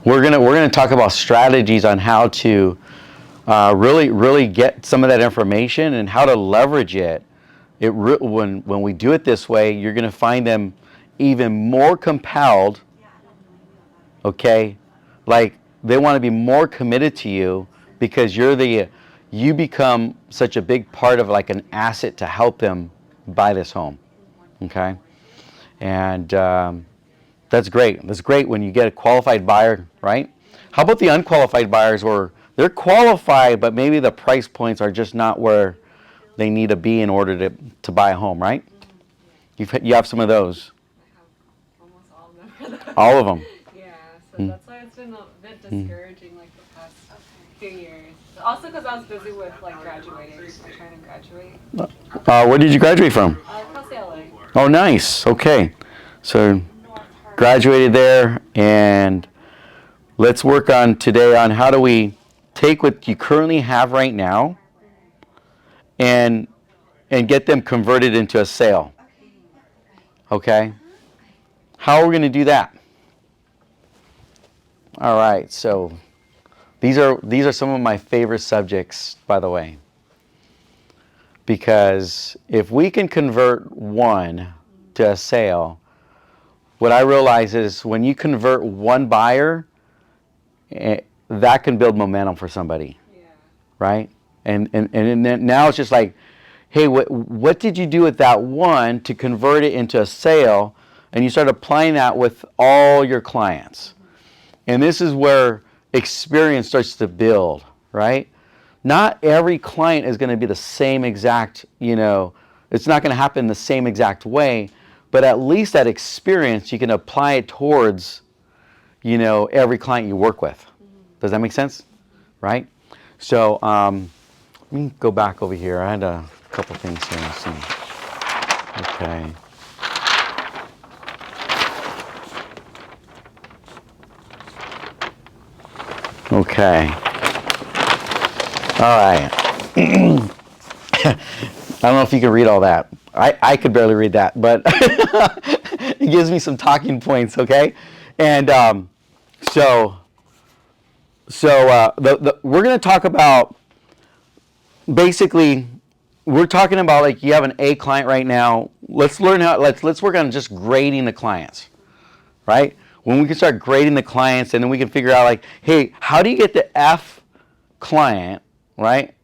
we're gonna talk about strategies on how to really get some of that information and how to leverage it. When we do it this way, you're gonna find them even more compelled. Okay, like they want to be more committed to you because you become such a big part of like an asset to help them buy this home. Okay, and that's great. That's great when you get a qualified buyer, right? How about the unqualified buyers where they're qualified, but maybe the price points are just not where they need to be in order to buy a home, right? You have some of those. I have almost all of them. All of them. Yeah, so that's why it's been a bit discouraging like the past few years. Also because I was busy with like graduating, trying to graduate. Where did you graduate from? Wholesale. Oh, nice. Okay. So graduated there, and let's work on today on how do we take what you currently have right now and get them converted into a sale. Okay? How are we going to do that? All right. So these are some of my favorite subjects, by the way. Because if we can convert one to a sale, what I realize is when you convert one buyer, that can build momentum for somebody, right? And then now it's just like, hey, what did you do with that one to convert it into a sale? And you start applying that with all your clients. And this is where experience starts to build, right? Not every client is going to be the same exact, it's not going to happen the same exact way, but at least that experience, you can apply it towards, every client you work with. Does that make sense? Right? So let me go back over here. I had a couple things here. Let's see. Okay. Okay. All right. I don't know if you can read all that. I could barely read that, but it gives me some talking points, okay? And so we're going to talk about, basically, we're talking about like you have an A client right now. Let's learn how, let's work on just grading the clients, right? When we can start grading the clients, and then we can figure out like, hey, how do you get the F client, right,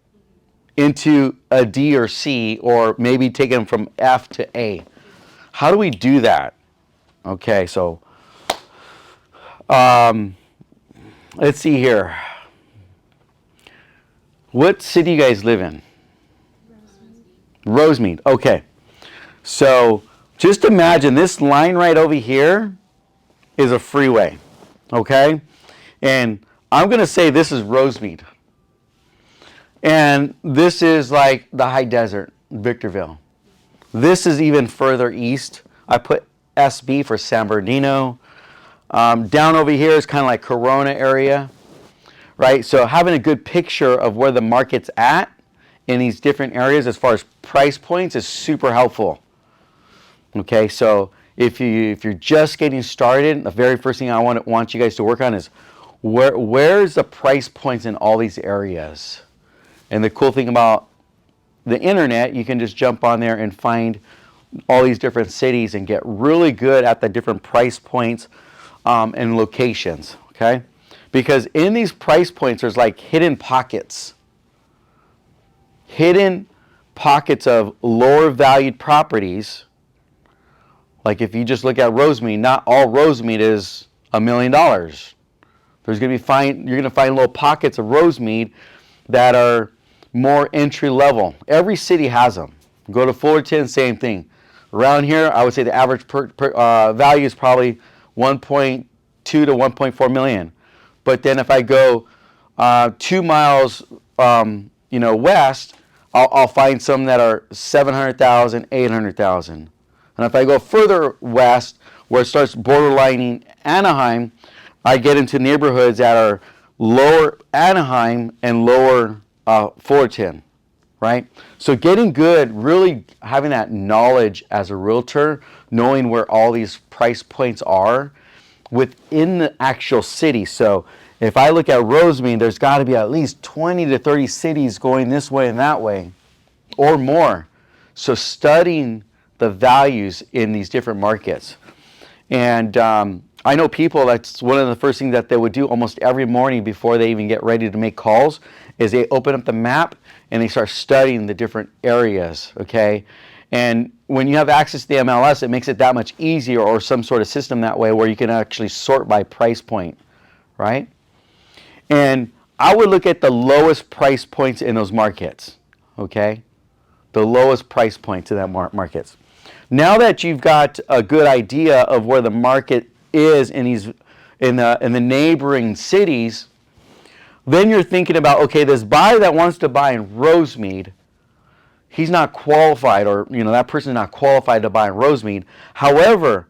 into a D or C, or maybe take them from F to A? How do we do that? Okay, so let's see here. What city you guys live in? Rosemead. Okay. So just imagine this line right over here is a freeway. Okay? And I'm going to say this is Rosemead. And this is like the high desert, Victorville. This is even further east. I put SB for San Bernardino. Down over here is kind of like Corona area, right? So having a good picture of where the market's at in these different areas as far as price points is super helpful. Okay, so if you're just getting started, the very first thing I want you guys to work on is where's the price points in all these areas. And the cool thing about the internet, you can just jump on there and find all these different cities and get really good at the different price points and locations, okay? Because in these price points, there's like hidden pockets of lower valued properties. Like if you just look at Rosemead, not all Rosemead is $1 million. You're going to find little pockets of Rosemead that are more entry level. Every city has them. Go to Fullerton, same thing. Around here, I would say the average value is probably 1.2 to 1.4 million. But then if I go 2 miles, west, I'll find some that are 700,000, 800,000. And if I go further west, where it starts borderlining Anaheim, I get into neighborhoods that are lower Anaheim and lower Fullerton, right? So getting good, really having that knowledge as a realtor, knowing where all these price points are, within the actual city. So if I look at Rosemead, there's got to be at least 20 to 30 cities going this way and that way, or more. So studying the values in these different markets. And I know people, that's one of the first things that they would do almost every morning before they even get ready to make calls, is they open up the map and they start studying the different areas, okay? And when you have access to the MLS, it makes it that much easier, or some sort of system that way where you can actually sort by price point, right? And I would look at the lowest price points in those markets, okay? The lowest price points in that markets. Now that you've got a good idea of where the market is in the neighboring cities, then you're thinking about, okay, this buyer that wants to buy in Rosemead, he's not qualified, or that person's not qualified to buy in Rosemead. However,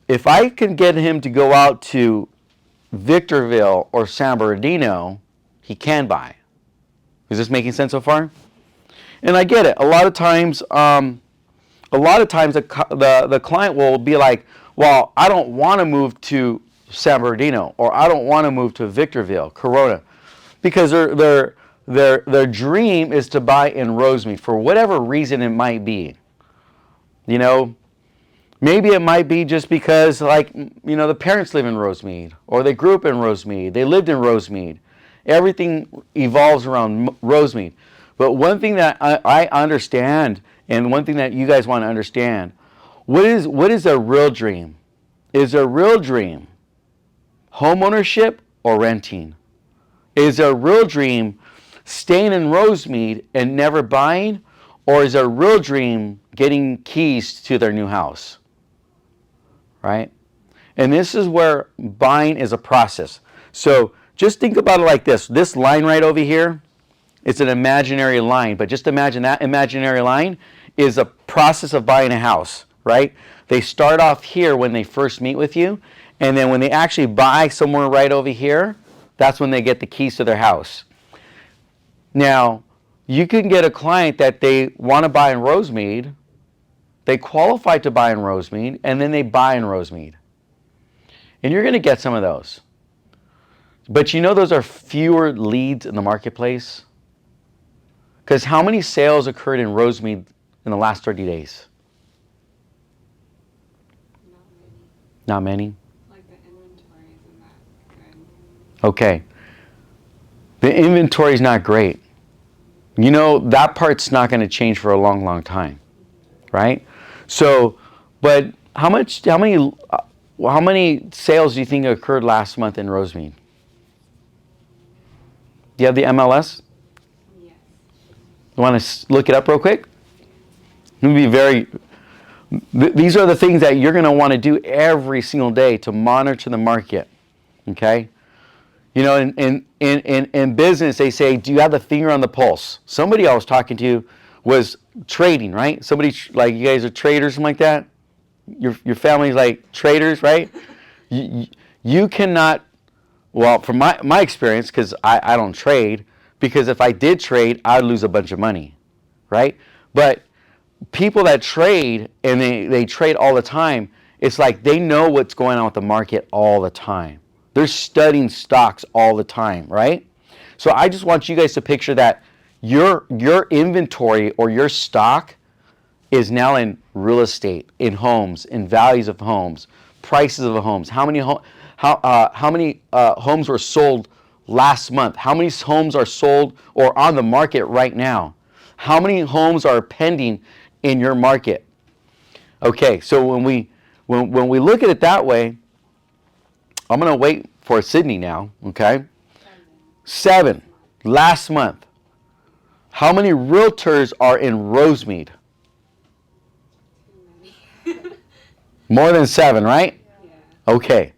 if I can get him to go out to Victorville or San Bernardino, he can buy. Is this making sense so far? And I get it. A lot of times the client will be like, well, I don't want to move to San Bernardino, or I don't want to move to Victorville, Corona, because their dream is to buy in Rosemead for whatever reason it might be. Maybe it might be just because, the parents live in Rosemead, or they grew up in Rosemead, they lived in Rosemead. Everything evolves around Rosemead. But one thing that I understand, and one thing that you guys want to understand, what is a real dream? Is a real dream home ownership or renting? Is a real dream staying in Rosemead and never buying, or is a real dream getting keys to their new house? Right? And this is where buying is a process. So just think about it like this. This line right over here, it's an imaginary line, but just imagine that imaginary line is a process of buying a house, right? They start off here when they first meet with you, and then when they actually buy somewhere right over here, that's when they get the keys to their house. Now, you can get a client that they want to buy in Rosemead, they qualify to buy in Rosemead, and then they buy in Rosemead. And you're going to get some of those. But those are fewer leads in the marketplace. Because how many sales occurred in Rosemead in the last 30 days? Not many. Like the inventory isn't that good. Okay. The inventory is not great. That part's not going to change for a long, long time, right? So, but how many sales do you think occurred last month in Rosemead? Do you have the MLS? Yes. You want to look it up real quick? These are the things that you're going to want to do every single day to monitor the market. Okay? In business, they say, do you have the finger on the pulse? Somebody I was talking to was trading, right? Somebody, like, you guys are traders, something like that? Your family's like traders, right? You cannot, well, from my experience, because I don't trade, because if I did trade, I'd lose a bunch of money, right? But people that trade, and they trade all the time, it's like they know what's going on with the market all the time. They're studying stocks all the time, right? So I just want you guys to picture that your inventory or your stock is now in real estate, in homes, in values of homes, prices of homes. How many homes were sold last month? How many homes are sold or on the market right now? How many homes are pending in your market? Okay, so when we look at it that way, I'm going to wait for Sydney now, okay? 7 last month. How many realtors are in Rosemead? More than 7, right? Yeah. Okay.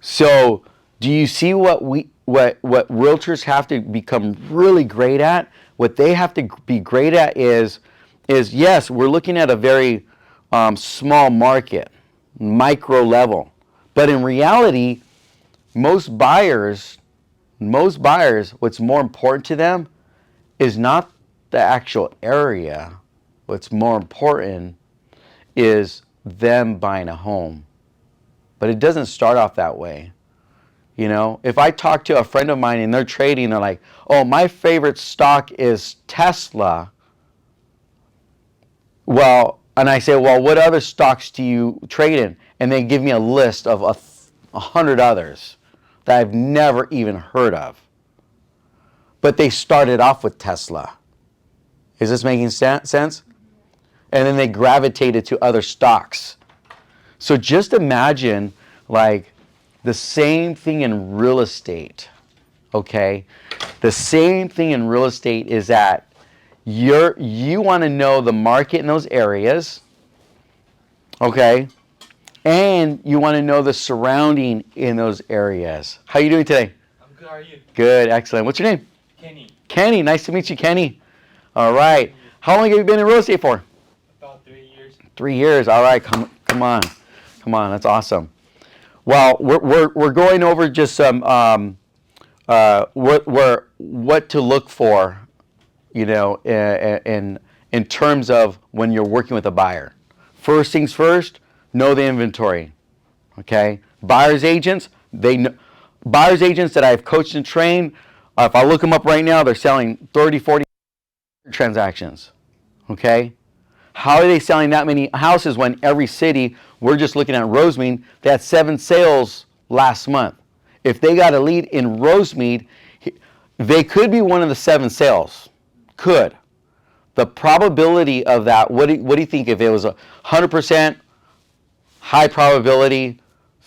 So, do you see what realtors have to become really great at? What they have to be great at is yes, we're looking at a very small market, micro level. But in reality, most buyers, what's more important to them is not the actual area. What's more important is them buying a home. But it doesn't start off that way. You know, if I talk to a friend of mine and they're trading, they're like, oh, my favorite stock is Tesla. Well, and I say, well, what other stocks do you trade in? And they give me a list of 100 others that I've never even heard of. But they started off with Tesla. Is this making sense? And then they gravitated to other stocks. So just imagine, like, the same thing in real estate, okay? The same thing in real estate is that you want to know the market in those areas, okay? And you want to know the surrounding in those areas. How are you doing today? I'm good, how are you? Good, excellent. What's your name? Kenny. Kenny, nice to meet you, Kenny. All right. How long have you been in real estate for? About 3 years. 3 years. All right. Come on. That's awesome. Well, we're going over just some what to look for, you know, in terms of when you're working with a buyer. First things first, know the inventory. Okay. Buyer's agents that I've coached and trained. If I look them up right now, they're selling 30, 40 transactions. Okay? How are they selling that many houses when every city, we're just looking at Rosemead, they had 7 sales last month? If they got a lead in Rosemead, they could be one of the 7 sales. Could. The probability of that, what do you think if it was 100% high probability,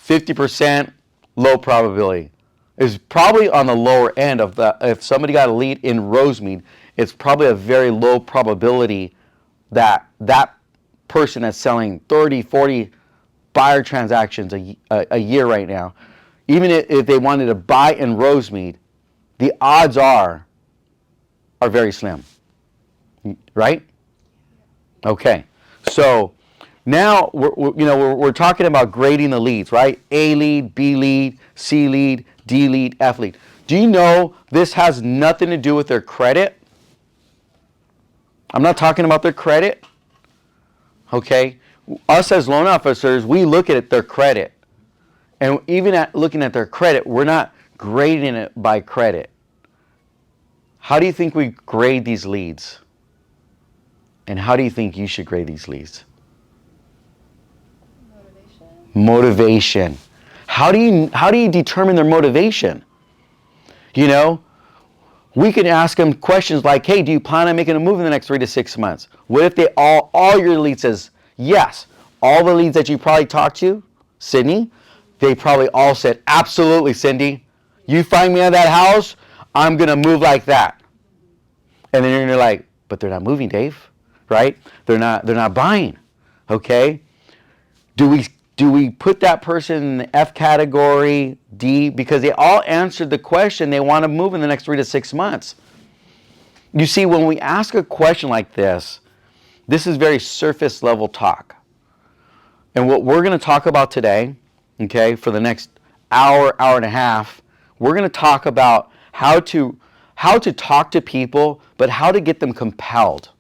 50% low probability? Is probably on the lower end of the, if somebody got a lead in Rosemead, it's probably a very low probability that that person that's selling 30, 40 buyer transactions a year right now, even if they wanted to buy in Rosemead, the odds are very slim, right? Okay, so now we're talking about grading the leads, right? A lead, B lead, C lead, D lead, F lead. Do you know this has nothing to do with their credit? I'm not talking about their credit. Okay? Us as loan officers, we look at their credit. And even at looking at their credit, we're not grading it by credit. How do you think we grade these leads? And how do you think you should grade these leads? Motivation. How do you determine their motivation? You know, we can ask them questions like, hey, do you plan on making a move in the next 3 to 6 months? What if they all your leads says yes? All the leads that you probably talked to, Sydney, they probably all said, absolutely, Cindy. You find me at that house, I'm gonna move like that. And then you're like, but they're not moving, Dave, right? They're not buying. Okay? Do we put that person in the F category, D? Because they all answered the question, they want to move in the next 3 to 6 months. You see, when we ask a question like this is very surface level talk. And what we're going to talk about today, okay, for the next hour and a half, we're going to talk about how to talk to people, but how to get them compelled.